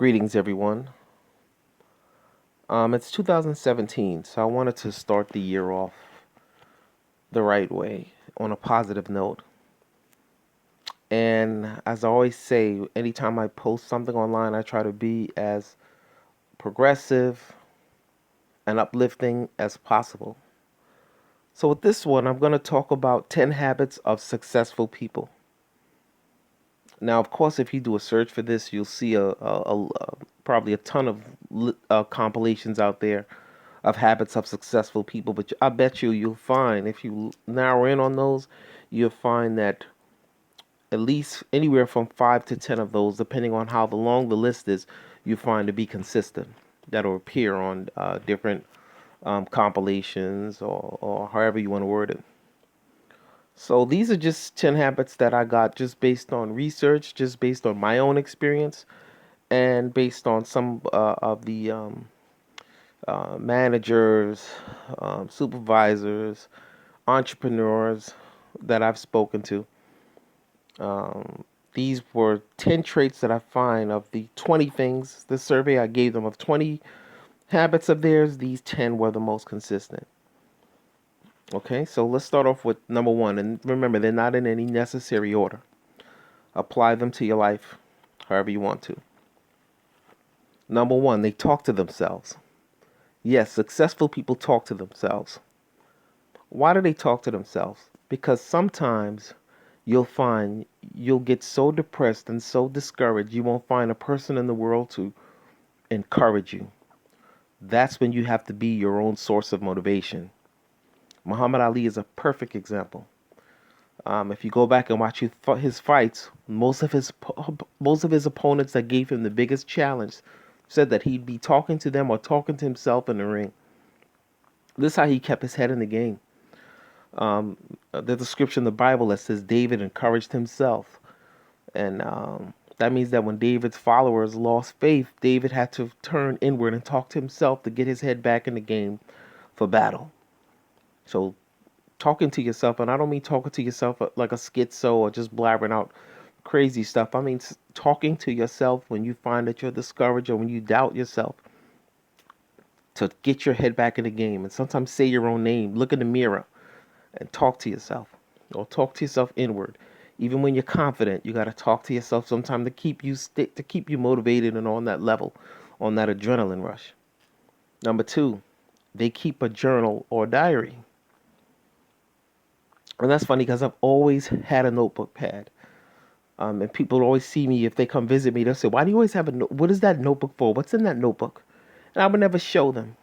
Greetings, everyone. It's 2017, so I wanted to start the year off the right way on a positive note. And as I always say, anytime I post something online, I try to be as progressive and uplifting as possible. So, with this one, I'm going to talk about 10 habits of successful people. Now, of course, if you do a search for this, you'll see probably a ton of compilations out there of habits of successful people. But I bet you'll find, if you narrow in on those, you'll find that at least anywhere from 5 to 10 of those, depending on how long the list is, you find to be consistent. That'll appear on different compilations or however you want to word it. So these are just 10 habits that I got just based on research, just based on my own experience, and based on some of the managers, supervisors, entrepreneurs that I've spoken to. These were 10 traits that I find of the 20 things, the survey I gave them of 20 habits of theirs, these 10 were the most consistent. Okay, so let's start off with number one. And remember, they're not in any necessary order. Apply them to your life however you want to. Number one, they talk to themselves. Yes, successful people talk to themselves. Why do they talk to themselves? Because sometimes you'll find you'll get so depressed and so discouraged you won't find a person in the world to encourage you. That's when you have to be your own source of motivation. Muhammad Ali is a perfect example. If you go back and watch his fights, most of his opponents that gave him the biggest challenge said that he'd be talking to them or talking to himself in the ring. This is how he kept his head in the game. There's a scripture in the Bible that says David encouraged himself, and that means that when David's followers lost faith, David had to turn inward and talk to himself to get his head back in the game for battle. So talking to yourself, and I don't mean talking to yourself like a schizo or just blabbering out crazy stuff. I mean talking to yourself when you find that you're discouraged or when you doubt yourself, to get your head back in the game. And sometimes say your own name, look in the mirror and talk to yourself, or talk to yourself inward. Even when you're confident, you got to talk to yourself sometime to keep you motivated and on that level, on that adrenaline rush. Number two, they keep a journal or diary. And that's funny because I've always had a notebook pad. And people always see me, if they come visit me, they'll say, "Why do you always have a note? What is that notebook for? What's in that notebook?" And I would never show them.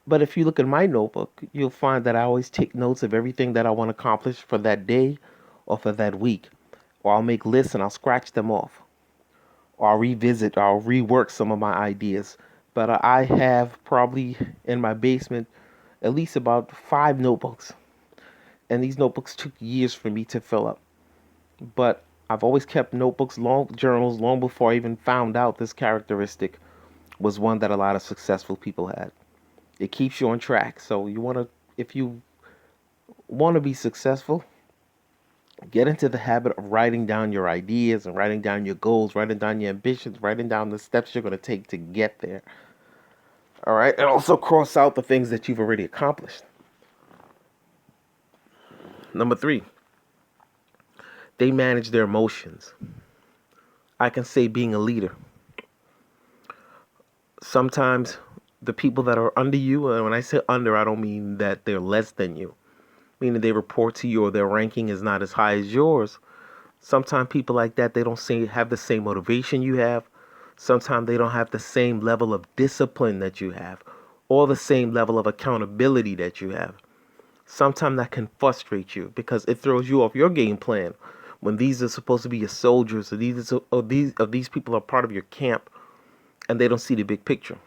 But if you look in my notebook, you'll find that I always take notes of everything that I want to accomplish for that day or for that week. Or I'll make lists and I'll scratch them off. Or I'll revisit or I'll rework some of my ideas. But I have probably in my basement at least about 5 notebooks. And these notebooks took years for me to fill up. But I've always kept notebooks, long journals, long before I even found out this characteristic was one that a lot of successful people had. It keeps you on track. So if you want to be successful, get into the habit of writing down your ideas and writing down your goals, writing down your ambitions, writing down the steps you're going to take to get there. All right. And also cross out the things that you've already accomplished. Number three, they manage their emotions. I can say being a leader. Sometimes the people that are under you, and when I say under, I don't mean that they're less than you, meaning they report to you or their ranking is not as high as yours. Sometimes people like that, they don't have the same motivation you have. Sometimes they don't have the same level of discipline that you have, or the same level of accountability that you have. Sometimes that can frustrate you because it throws you off your game plan when these are supposed to be your soldiers, or these people are part of your camp, and they don't see the big picture.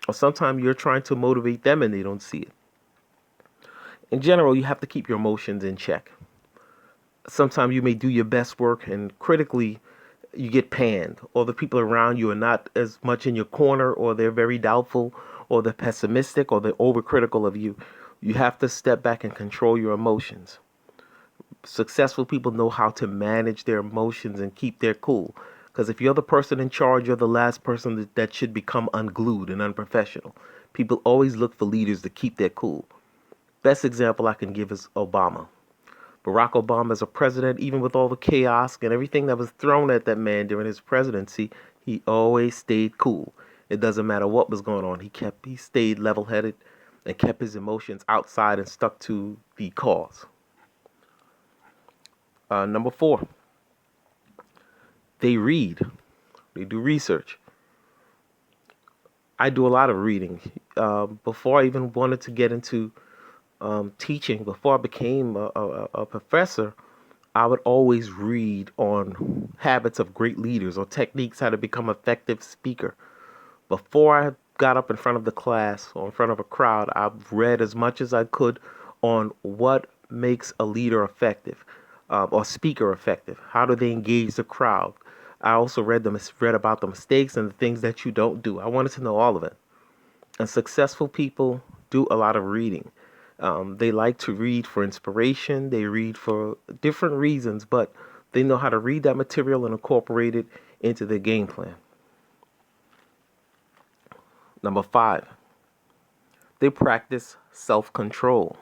Or sometimes you're trying to motivate them and they don't see it. In general, you have to keep your emotions in check. Sometimes you may do your best work and critically you get panned, or the people around you are not as much in your corner, or they're very doubtful, or they're pessimistic, or they're overcritical of you. You have to step back and control your emotions. Successful people know how to manage their emotions and keep their cool. Because if you're the person in charge, you're the last person that should become unglued and unprofessional. People always look for leaders to keep their cool. Best example I can give is Obama. Barack Obama as a president, even with all the chaos and everything that was thrown at that man during his presidency, he always stayed cool. It doesn't matter what was going on. He stayed level-headed and kept his emotions outside and stuck to the cause. Number 4, they read. They do research. I do a lot of reading. Before I even wanted to get into teaching, before I became a professor, I would always read on habits of great leaders or techniques how to become an effective speaker. Before I got up in front of the class or in front of a crowd, I've read as much as I could on what makes a leader effective or speaker effective. How do they engage the crowd? I also read about the mistakes and the things that you don't do. I wanted to know all of it. And successful people do a lot of reading. They like to read for inspiration. They read for different reasons, but they know how to read that material and incorporate it into their game plan. Number 5, they practice self-control.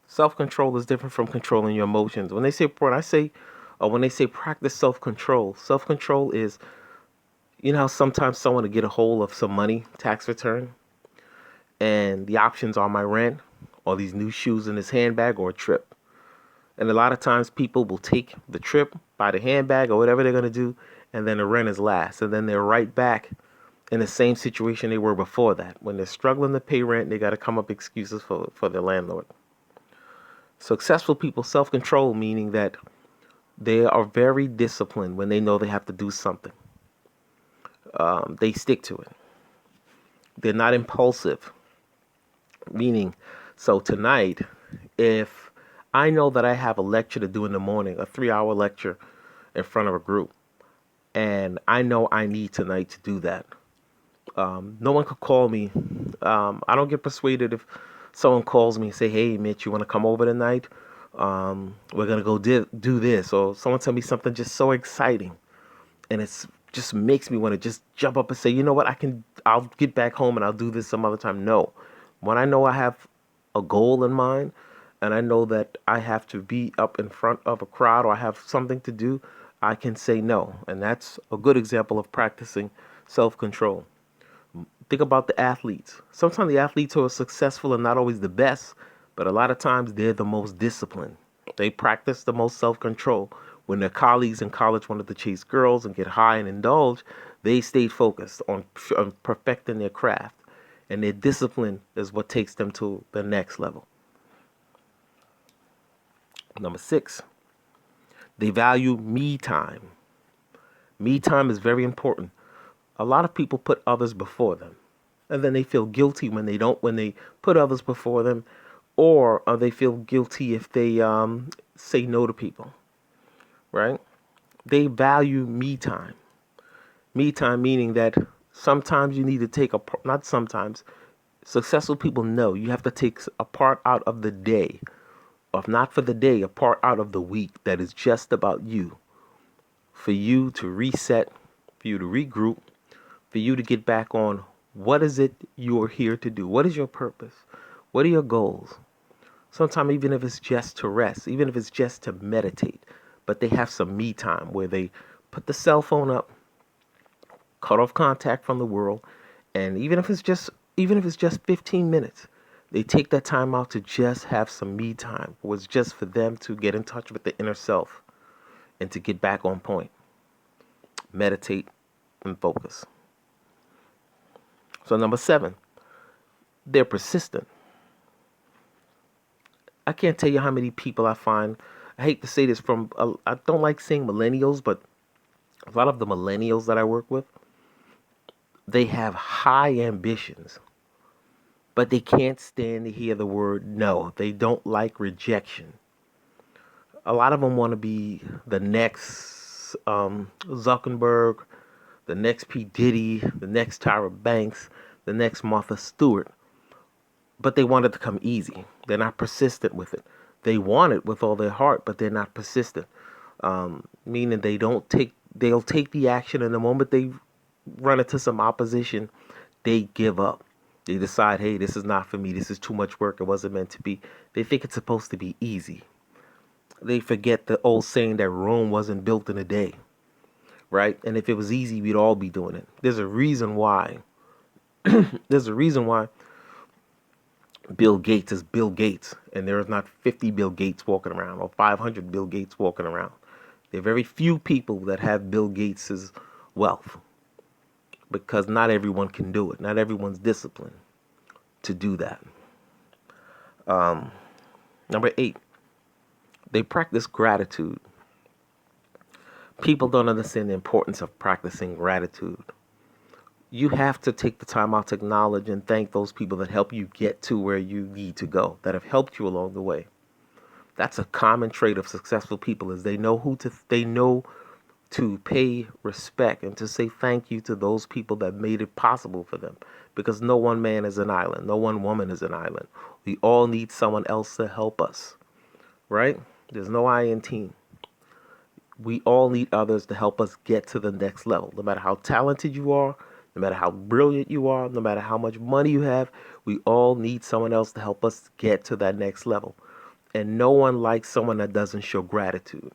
Self-control is different from controlling your emotions. When they say practice self-control is, you know how sometimes someone to get a hold of some money, tax return, and the options are my rent or these new shoes in his handbag or a trip. And a lot of times people will take the trip, buy the handbag or whatever they're going to do, and then the rent is last. And then they're right back in the same situation they were before that. When they're struggling to pay rent, they got to come up excuses for their landlord. Successful people self-control, meaning that they are very disciplined when they know they have to do something. They stick to it. They're not impulsive, meaning, so tonight, if I know that I have a lecture to do in the morning, a 3-hour lecture in front of a group, and I know I need tonight to do that, no one could call me. I don't get persuaded if someone calls me and say, "Hey, Mitch, you want to come over tonight? We're gonna go do this," or someone tell me something just so exciting, and it's just makes me want to just jump up and say, "You know what? I'll get back home and I'll do this some other time." No, when I know I have a goal in mind, and I know that I have to be up in front of a crowd or I have something to do, I can say no, and that's a good example of practicing self-control. Think about the athletes. Sometimes the athletes who are successful are not always the best, but a lot of times they're the most disciplined. They practice the most self-control. When their colleagues in college wanted to chase girls and get high and indulge, they stayed focused on perfecting their craft. And their discipline is what takes them to the next level. Number 6, they value me time. Me time is very important. A lot of people put others before them, and then they feel guilty when they put others before them, or they feel guilty if they say no to people, right? They value me time. Me time meaning that sometimes you need to take not sometimes, successful people know you have to take a part out of the day, or if not for the day, a part out of the week that is just about you, for you to reset, for you to regroup, for you to get back on what is it you are here to do? What is your purpose? What are your goals? Sometimes even if it's just to rest, even if it's just to meditate, but they have some me time where they put the cell phone up, cut off contact from the world, and even if it's just 15 minutes, they take that time out to just have some me time. It was just for them to get in touch with the inner self and to get back on point. Meditate and focus. So number 7, they're persistent. I can't tell you how many people I find, I hate to say this I don't like saying millennials, but a lot of the millennials that I work with, they have high ambitions, but they can't stand to hear the word no. They don't like rejection. A lot of them want to be the next Zuckerberg, the next P. Diddy, the next Tyra Banks, the next Martha Stewart. But they want it to come easy. They're not persistent with it. They want it with all their heart, but they're not persistent. Meaning they don't take they'll take the action, and the moment they run into some opposition, they give up. They decide, hey, this is not for me. This is too much work. It wasn't meant to be. They think it's supposed to be easy. They forget the old saying that Rome wasn't built in a day, right? And if it was easy, we'd all be doing it. There's a reason why. There's a reason why Bill Gates is Bill Gates, and there is not 50 Bill Gates walking around or 500 Bill Gates walking around. There are very few people that have Bill Gates's wealth, because not everyone can do it. Not everyone's disciplined to do that. Number 8, they practice gratitude. People don't understand the importance of practicing gratitude. You have to take the time out to acknowledge and thank those people that help you get to where you need to go, that have helped you along the way. That's a common trait of successful people, is they know to pay respect and to say thank you to those people that made it possible for them. Because no one man is an island. No one woman is an island. We all need someone else to help us, right? There's no I in team. We all need others to help us get to the next level. No matter how talented you are, no matter how brilliant you are, no matter how much money you have, we all need someone else to help us get to that next level. And no one likes someone that doesn't show gratitude.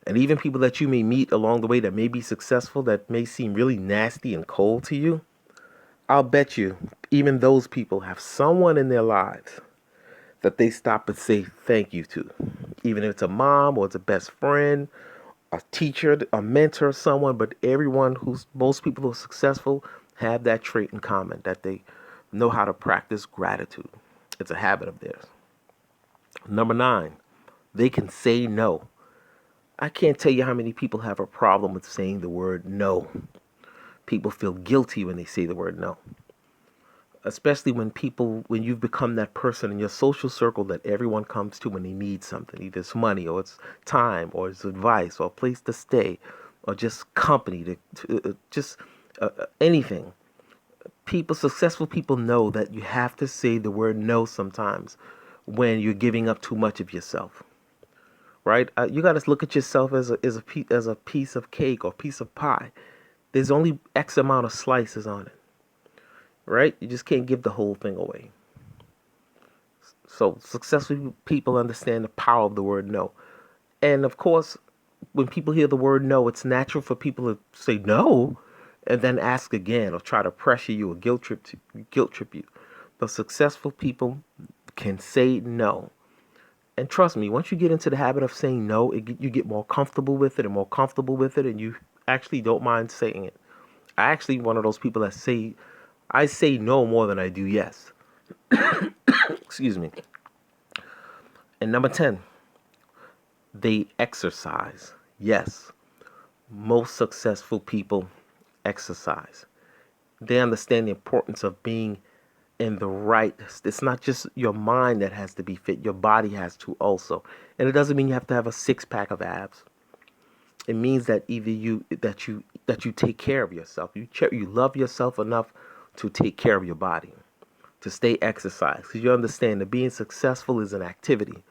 And even people that you may meet along the way that may be successful, that may seem really nasty and cold to you, I'll bet you even those people have someone in their lives that they stop and say thank you to. Even if it's a mom or it's a best friend, a teacher, a mentor, someone, but most people who are successful have that trait in common, that they know how to practice gratitude. It's a habit of theirs. Number 9, they can say no. I can't tell you how many people have a problem with saying the word no. People feel guilty when they say the word no. Especially when you've become that person in your social circle that everyone comes to when they need something. Either it's money, or it's time, or it's advice, or a place to stay, or just company, anything. Successful people know that you have to say the word no sometimes when you're giving up too much of yourself. Right? You got to look at yourself as a piece of cake or piece of pie. There's only X amount of slices on it. Right? You just can't give the whole thing away. So successful people understand the power of the word no. And of course, when people hear the word no, it's natural for people to say no and then ask again, or try to pressure you or guilt trip you. But successful people can say no. And trust me, once you get into the habit of saying no, you get more comfortable with it and more comfortable with it, and you actually don't mind saying it. I actually one of those people that I say no more than I do yes. Excuse me. And number 10, they exercise. Yes, most successful people exercise. They understand the importance of being in the right. It's not just your mind that has to be fit. Your body has to also. And it doesn't mean you have to have a 6-pack of abs. It means that you take care of yourself. You love yourself enough to take care of your body, to stay exercised. Because you understand that being successful is an activity.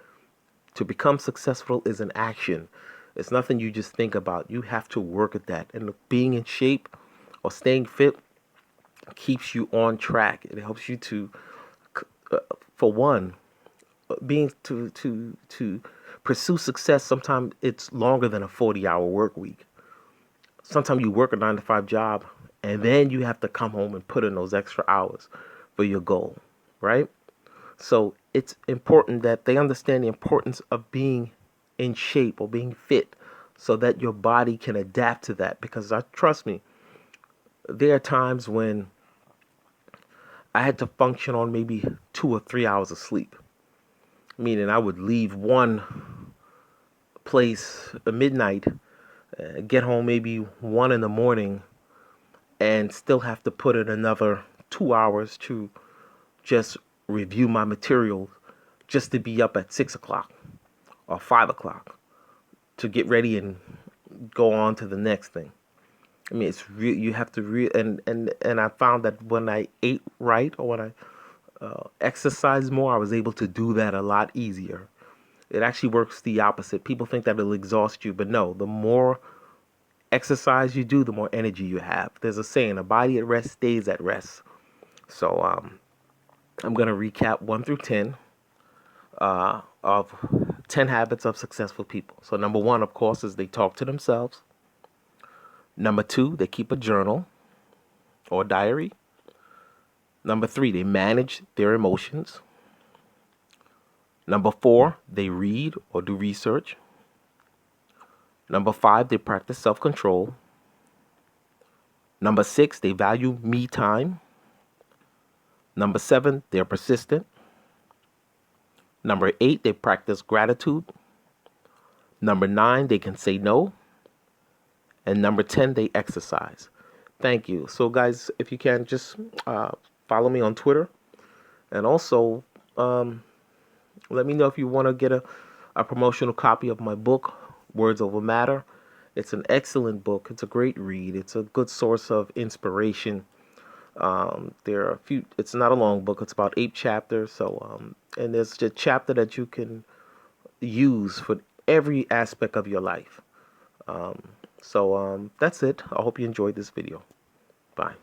To become successful is an action. It's nothing you just think about. You have to work at that. And being in shape or staying fit keeps you on track. It helps you to, for one, being to pursue success. Sometimes it's longer than a 40-hour work week. Sometimes you work a 9-to-5 job, and then you have to come home and put in those extra hours for your goal, right? So it's important that they understand the importance of being in shape or being fit, so that your body can adapt to that. Because trust me, there are times when I had to function on maybe 2 or 3 hours of sleep. Meaning I would leave one place at midnight, get home maybe 1 in the morning, and still have to put in another 2 hours to just review my material, just to be up at 6 o'clock or 5 o'clock to get ready and go on to the next thing. I mean, it's real. You have to and I found that when I ate right, or when I exercised more, I was able to do that a lot easier. It actually works the opposite. People think that it'll exhaust you, but no. The more exercise you do, the more energy you have. There's a saying, a body at rest stays at rest. So I'm going to recap 1 through 10 of 10 habits of successful people. So number 1, of course, is they talk to themselves. Number 2, they keep a journal or diary. Number 3, they manage their emotions. Number 4, they read or do research. Number 5, they practice self-control. Number 6, they value me time. Number 7, they're persistent. Number 8, they practice gratitude. Number 9, they can say no. And number 10, they exercise. Thank you. So guys, if you can, just follow me on Twitter. And also, let me know if you want to get a promotional copy of my book, Words Over Matter. It's an excellent book. It's a great read. It's a good source of inspiration. There are a few, it's not a long book. It's about 8 chapters. So, and there's a chapter that you can use for every aspect of your life. So that's it. I hope you enjoyed this video. Bye.